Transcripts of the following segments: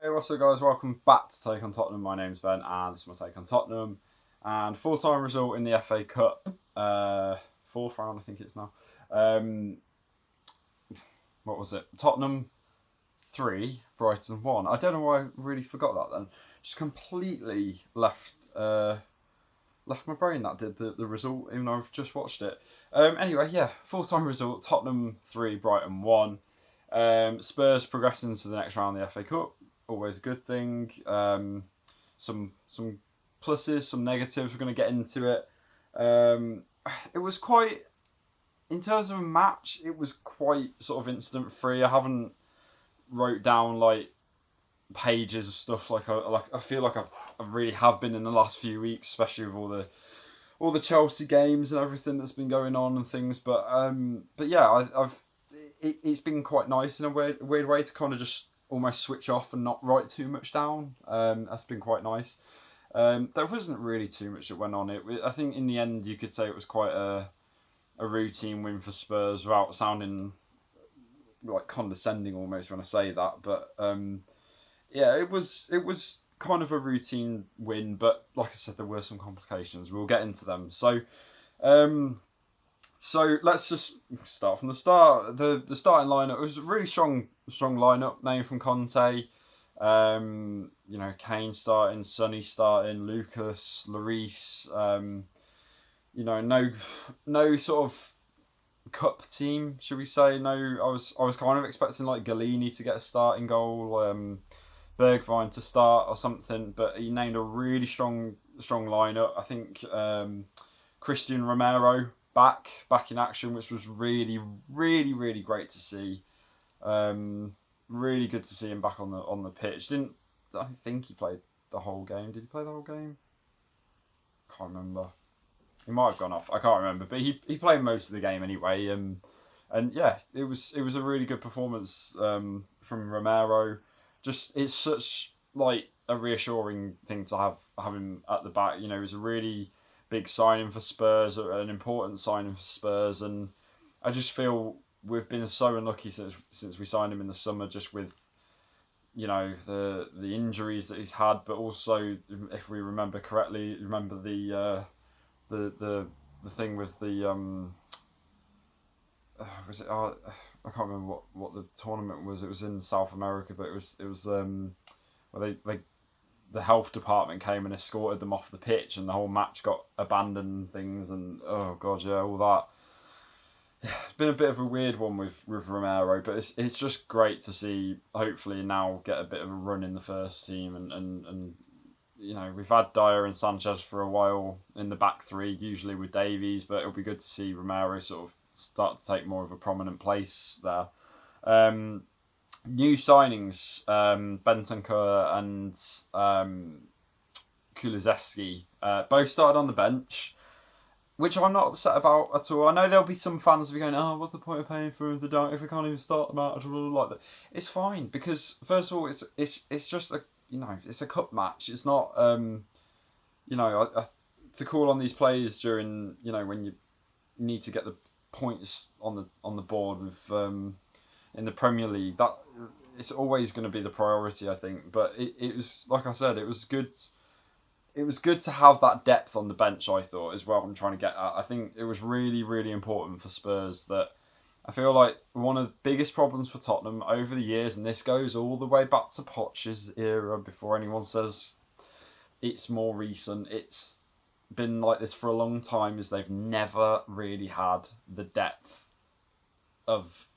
Hey, what's up, guys? Welcome back to Take on Tottenham. My name's Ben, and this is my take on Tottenham. And full-time result in the FA Cup, fourth round, I think it's now. Um, what was it? Tottenham 3, Brighton 1. I don't know why I really forgot that then. Just completely left my brain that did the result, even though I've just watched it. Anyway, yeah, full-time result: Tottenham 3, Brighton 1. Spurs progressing to the next round of the FA Cup, always a good thing. Some pluses, some negatives. We're going to get into it. It was quite, in terms of a match, it was quite sort of incident free. I haven't wrote down like pages of stuff I feel like I really have been in the last few weeks, especially with all the Chelsea games and everything that's been going on and things. But yeah, it's been quite nice in a weird way to kind of just almost switch off and not write too much down. That's been quite nice. There wasn't really too much that went on. I think in the end you could say it was quite a routine win for Spurs without sounding like condescending almost when I say that. But yeah, it was kind of a routine win. But like I said, there were some complications. We'll get into them. So let's just start from the start. The starting lineup was a really strong lineup, named from Conte. Kane starting, Sonny starting, Lucas, Lloris. No sort of cup team, should we say? No, I was kind of expecting like Galini to get a starting goal, Bergwijn to start or something, but he named a really strong lineup. I think Christian Romero back in action, which was really great to see. Really good to see him back on the pitch. I don't think he played the whole game. Did he play the whole game? Can't remember. He might have gone off. I can't remember, but he played most of the game anyway. And yeah, it was a really good performance from Romero. Just it's such like a reassuring thing to have him at the back. It was a really big signing for Spurs, an important signing for Spurs, and I just feel we've been so unlucky since we signed him in the summer, just with the injuries that he's had, but also if we remember correctly, the thing with the was it? I can't remember what the tournament was. It was in South America, but it was where they the health department came and escorted them off the pitch, and the whole match got abandoned and things, and oh god, yeah, all that. Yeah, it's been a bit of a weird one with Romero, but it's just great to see. Hopefully now get a bit of a run in the first team, and we've had Dyer and Sanchez for a while in the back three, usually with Davies, but it'll be good to see Romero sort of start to take more of a prominent place there. New signings, Bentancur and Kulusevski, both started on the bench, which I'm not upset about at all. I know there'll be some fans who be going, "Oh, what's the point of paying for the down if they can't even start the match?" Like that. It's fine because first of all, it's just it's a cup match. It's not to call on these players during when you need to get the points on the board with in the Premier League, that it's always going to be the priority, I think. But it was, like I said, it was good. It was good to have that depth on the bench, I thought, is what I'm trying to get at. I think it was really important for Spurs. That I feel like one of the biggest problems for Tottenham over the years, and this goes all the way back to Poch's era, before anyone says it's more recent, it's been like this for a long time, is they've never really had the depth of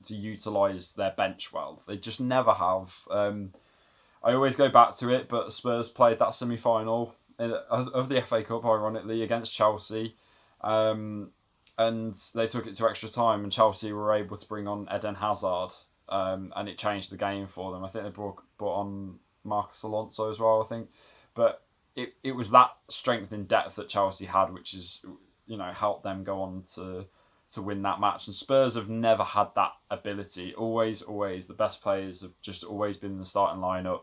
to utilise their bench well. They just never have. I always go back to it, but Spurs played that semi-final of the FA Cup, ironically, against Chelsea, and they took it to extra time, and Chelsea were able to bring on Eden Hazard, and it changed the game for them. I think they brought on Marcus Alonso as well, I think. But it was that strength in depth that Chelsea had, which is helped them go on to win that match. And Spurs have never had that ability. Always the best players have just always been in the starting lineup,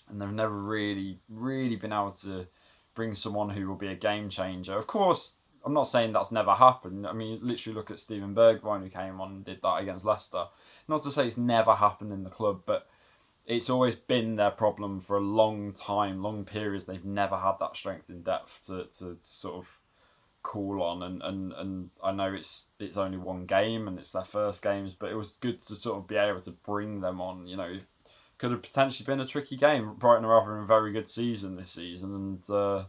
and they've never really been able to bring someone who will be a game changer. Of course, I'm not saying that's never happened. I mean, literally look at Steven Bergwijn, who came on and did that against Leicester. Not to say it's never happened in the club, but it's always been their problem for a long time, long periods. They've never had that strength in depth to sort of call on, and I know it's only one game and it's their first games, but it was good to sort of be able to bring them on. Could have potentially been a tricky game. Brighton are having a very good season this season, and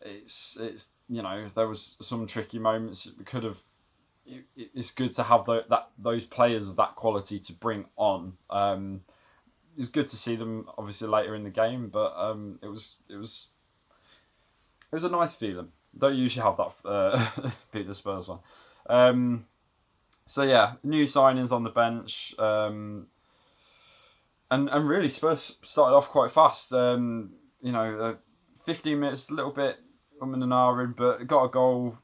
it's there was some tricky moments. It could have. It's good to have those players of that quality to bring on. It's good to see them obviously later in the game, but it was a nice feeling. Don't usually have that beat the Spurs one. So yeah, new signings on the bench, and really Spurs started off quite fast. 15 minutes, a little bit and ahhing, but got a goal.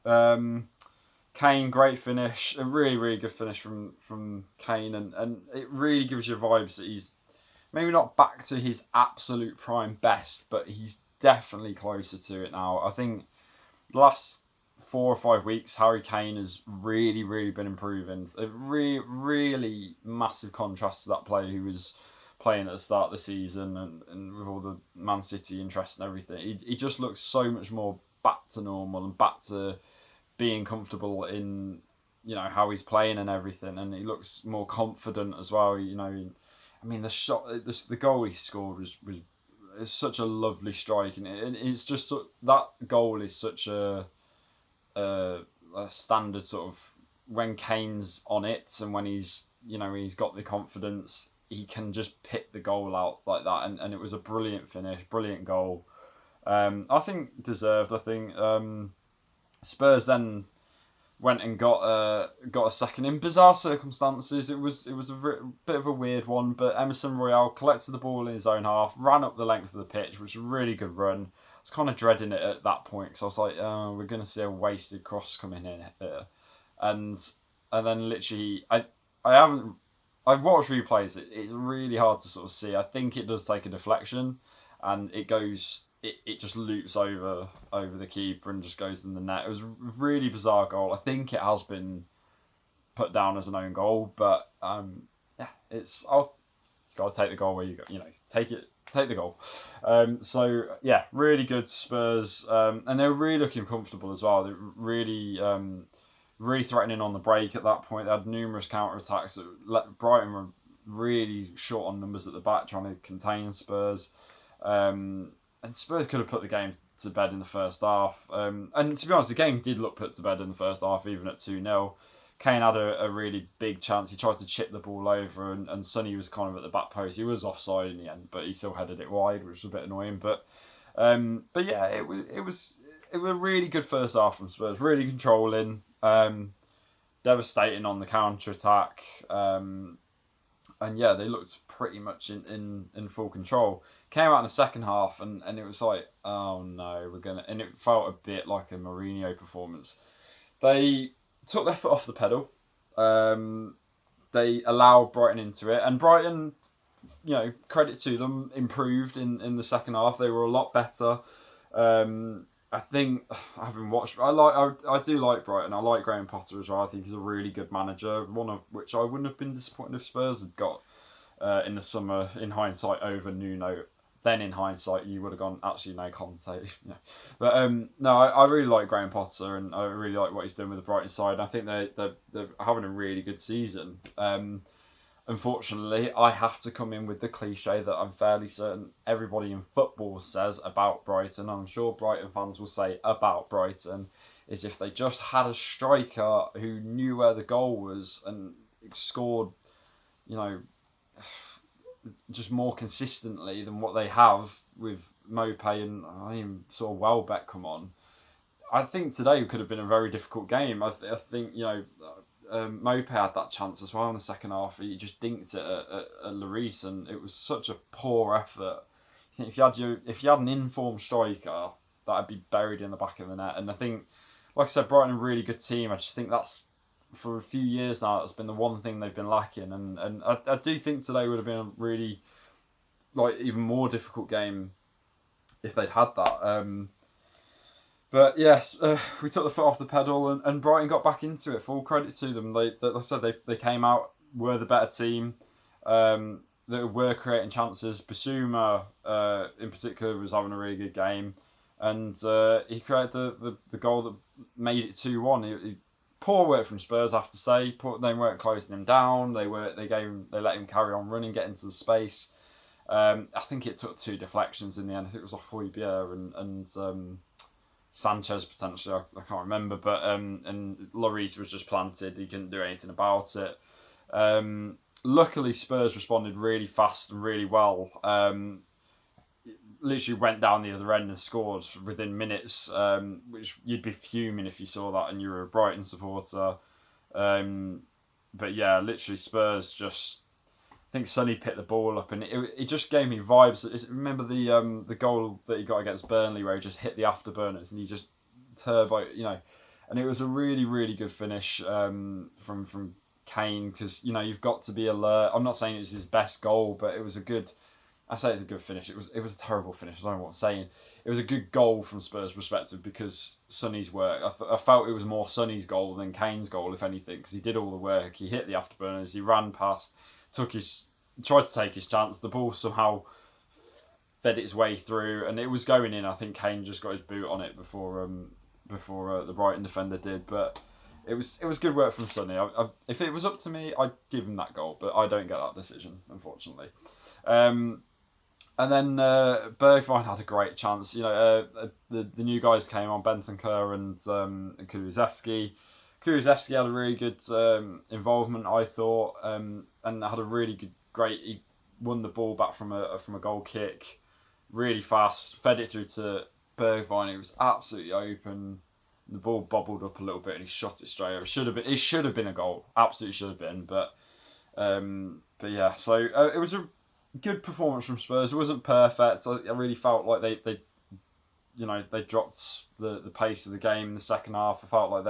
Kane, great finish, a really really good finish from Kane, and it really gives you vibes that he's maybe not back to his absolute prime best, but he's definitely closer to it now. I think the last 4 or 5 weeks, Harry Kane has really, really been improving. A really massive contrast to that player who was playing at the start of the season and with all the Man City interest and everything. He just looks so much more back to normal and back to being comfortable in how he's playing and everything, and he looks more confident as well. The shot, the goal he scored was such a lovely strike, and it's just that goal is such a standard sort of when Kane's on it, and when he's got the confidence, he can just pick the goal out like that, and it was a brilliant finish, brilliant goal. I think deserved. I think Spurs then went and got a second in bizarre circumstances. It was a bit of a weird one, but Emerson Royale collected the ball in his own half, ran up the length of the pitch, which was a really good run. I was kind of dreading it at that point because I was like, oh, we're going to see a wasted cross coming in here, and then literally I've watched replays. It's really hard to sort of see. I think it does take a deflection, and it goes. It just loops over the keeper and just goes in the net. It was a really bizarre goal. I think it has been put down as an own goal, but it's you gotta take the goal where you go. Take the goal. So yeah, really good Spurs, and they were really looking comfortable as well. They were really threatening on the break at that point. They had numerous counter attacks. Brighton were really short on numbers at the back, trying to contain Spurs. And Spurs could have put the game to bed in the first half. And to be honest, the game did look put to bed in the first half, even at 2-0. Kane had a really big chance. He tried to chip the ball over, and Sonny was kind of at the back post. He was offside in the end, but he still headed it wide, which was a bit annoying. But yeah, it was a really good first half from Spurs. Really controlling, devastating on the counter attack. And yeah, they looked pretty much in full control. Came out in the second half, and it was like, oh no, and it felt a bit like a Mourinho performance. They took their foot off the pedal. They allowed Brighton into it, and Brighton, credit to them, improved in the second half. They were a lot better. I think I haven't watched. I do like Brighton. I like Graham Potter as well. I think he's a really good manager. One of which I wouldn't have been disappointed if Spurs had got in the summer. In hindsight, over Nuno. Then in hindsight, you would have gone actually no Conte. But no, I really like Graham Potter, and I really like what he's doing with the Brighton side. And I think they're having a really good season. Unfortunately, I have to come in with the cliche that I'm fairly certain everybody in football says about Brighton. I'm sure Brighton fans will say about Brighton, is if they just had a striker who knew where the goal was and scored, just more consistently than what they have with Mopé and sort of Welbeck come on. I think today could have been a very difficult game. I think Mopé had that chance as well in the second half. He just dinked it at Lloris, and it was such a poor effort. I think if you had an informed striker, that'd be buried in the back of the net. And I think, like I said, Brighton are a really good team. I just think that's, for a few years now, that's been the one thing they've been lacking. And I do think today would have been a really, even more difficult game if they'd had that. But yes, we took the foot off the pedal, and Brighton got back into it. Full credit to them. Like I said, they came out, were the better team. that were creating chances. Basuma, in particular, was having a really good game, and he created the goal that made it 2-1. Poor work from Spurs, I have to say. They weren't closing him down. They let him carry on running, get into the space. I think it took 2 deflections in the end. I think it was off Højbjerg and Sanchez potentially. I can't remember, but and Lloris was just planted. He couldn't do anything about it. Luckily, Spurs responded really fast and really well. Literally went down the other end and scored within minutes, which you'd be fuming if you saw that and you were a Brighton supporter. But yeah, literally Spurs just... I think Sonny picked the ball up and it just gave me vibes. Remember the goal that he got against Burnley where he just hit the afterburners and he just turbo, and it was a really, really good finish from Kane, because you've got to be alert. I'm not saying it was his best goal, but it was a good... I say it's a good finish. It was a terrible finish. I don't know what I'm saying. It was a good goal from Spurs' perspective because Sonny's work. I felt it was more Sonny's goal than Kane's goal, if anything, because he did all the work. He hit the afterburners. He ran past, tried to take his chance. The ball somehow fed its way through, and it was going in. I think Kane just got his boot on it before the Brighton defender did. But it was good work from Sonny. If it was up to me, I'd give him that goal, but I don't get that decision, unfortunately. And then Bergwijn had a great chance. The new guys came on, Bentancur and Kulusevski. Kulusevski had a really good involvement, I thought, and had a really great. He won the ball back from a goal kick, really fast, fed it through to Bergwijn. It was absolutely open. The ball bobbled up a little bit, and he shot it straight over. It should have been a goal. Absolutely should have been, but yeah. So it was a good performance from Spurs. It wasn't perfect. I really felt like they dropped the pace of the game in the second half. I felt like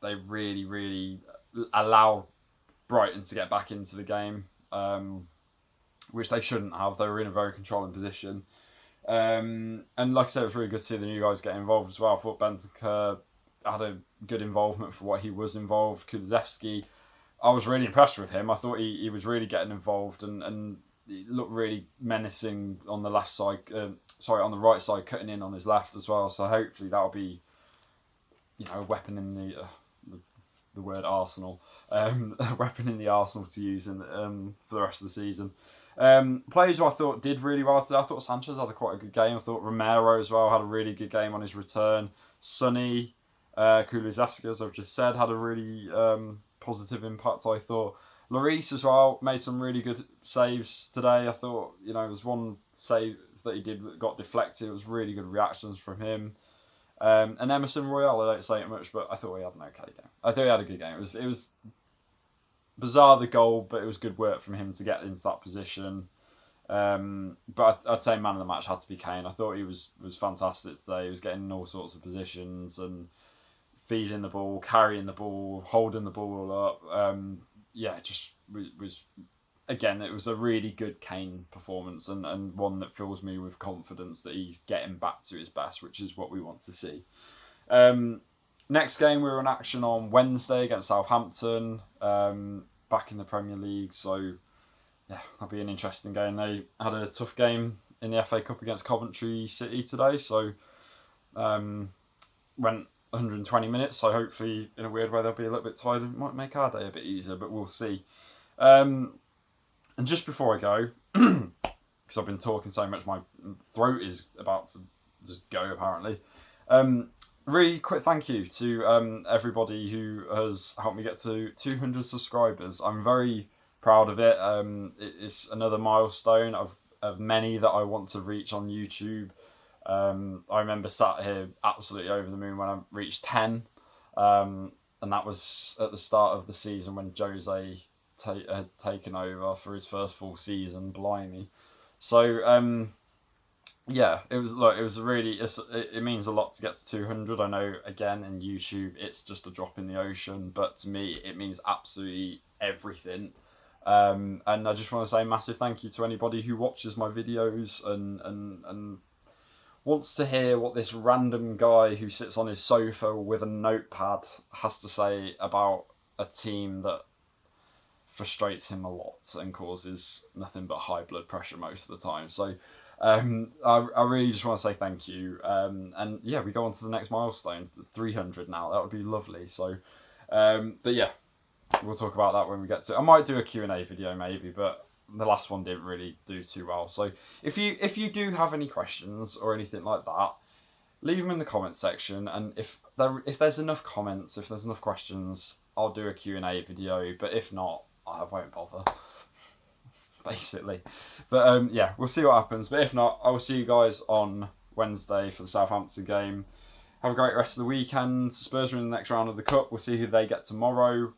they really, really allowed Brighton to get back into the game, which they shouldn't have. They were in a very controlling position. And like I said, it was really good to see the new guys get involved as well. I thought Bentancur had a good involvement for what he was involved. Kulusevski, I was really impressed with him. I thought he was really getting involved and he looked really menacing on the left side. On the right side, cutting in on his left as well. So hopefully that'll be, a weapon in the word Arsenal, a weapon in the Arsenal to use for the rest of the season. Players who I thought did really well today. I thought Sanchez had quite a good game. I thought Romero as well had a really good game on his return. Sonny, Kulusevski, as I've just said, had a really positive impact. I thought Lloris as well made some really good saves today. I thought there was one save that he did that got deflected. It was really good reactions from him. And Emerson Royale, I don't say it much, but I thought he had an okay game. I thought he had a good game. It was bizarre, the goal, but it was good work from him to get into that position. But I'd say man of the match had to be Kane. I thought he was fantastic today. He was getting in all sorts of positions and feeding the ball, carrying the ball, holding the ball up. Just was again, it was a really good Kane performance and one that fills me with confidence that he's getting back to his best, which is what we want to see. Next game, we were in action on Wednesday against Southampton, back in the Premier League. So, yeah, that'll be an interesting game. They had a tough game in the FA Cup against Coventry City today. So, went 120 minutes. So, hopefully, in a weird way, they'll be a little bit tired. It might make our day a bit easier, but we'll see. And just before I go, because I've been talking so much, my throat is about to just go, apparently. Really quick thank you to everybody who has helped me get to 200 subscribers. I'm very proud of it. It's another milestone of many that I want to reach on YouTube. I remember sat here absolutely over the moon when I reached 10. And that was at the start of the season when Jose had taken over for his first full season. Blimey. So, yeah, it was really, it means a lot to get to 200. I know, again, in YouTube, it's just a drop in the ocean, but to me, it means absolutely everything. And I just want to say a massive thank you to anybody who watches my videos and wants to hear what this random guy who sits on his sofa with a notepad has to say about a team that frustrates him a lot and causes nothing but high blood pressure most of the time. So I really just want to say thank you. And yeah, we go on to the next milestone, 300 now. That would be lovely. So, but yeah, we'll talk about that when we get to it. I might do a Q&A video maybe, but the last one didn't really do too well. So if you do have any questions or anything like that, leave them in the comments section. And if there's enough comments, if there's enough questions, I'll do a Q&A video. But if not, I won't bother. Basically. But yeah, we'll see what happens. But if not, I will see you guys on Wednesday for the Southampton game. Have a great rest of the weekend. Spurs are in the next round of the Cup. We'll see who they get tomorrow.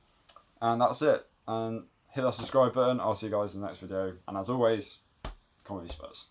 And that's it. And hit that subscribe button. I'll see you guys in the next video. And as always, come on, Spurs.